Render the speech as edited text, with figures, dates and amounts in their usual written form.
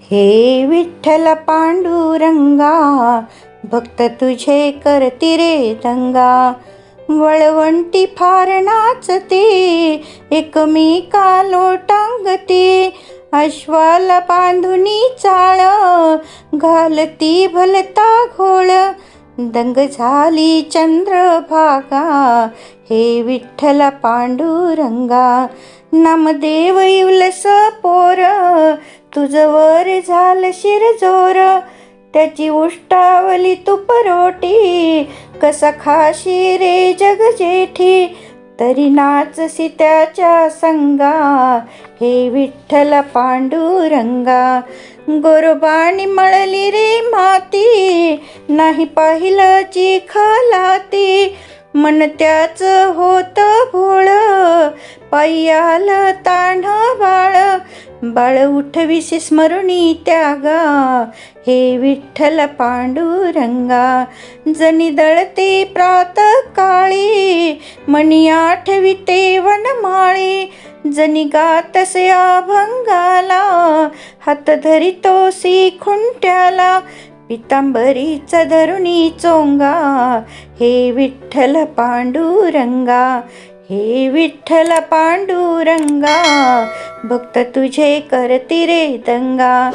हे विठ्ठल पांडुरंगा, भक्त तुझे करती रे दंगा. वळवंटी फार नाचते, एकमेका लोटांगते. अश्वाला बांधुनी चाळ, घालती भलता घोळ. दंग झाली चंद्रभागा, हे विठ्ठल पांडुरंगा. नामदेव इवलस पोर, तुझवर झालं शिरजोर. त्याची उष्टावली तुपरोटी, कसा खाशी रे जगजेठी. तरी नाचसी त्याच्या संगा, हे विठ्ठल पांडुरंगा. गोरोबानी मळली रे माती, नाही पाहिलं चिखलाती. मन त्याच होत भोळ, पायी आलं ताण बाळ. बाळ उठविसी स्मरुनी त्यागा, हे विठ्ठल पांडुरंगा. जनी दळते प्रातः काळी, मनी आठविते वनमाळी. जनी गातसे अभंगाला, हात धरितोसी खुंट्याला. पितांबरीचा धरुनी चोंगा, हे विठ्ठल पांडुरंगा. हे विठ्ठल पांडुरंगा, भक्त तुझे करती रे दंगा.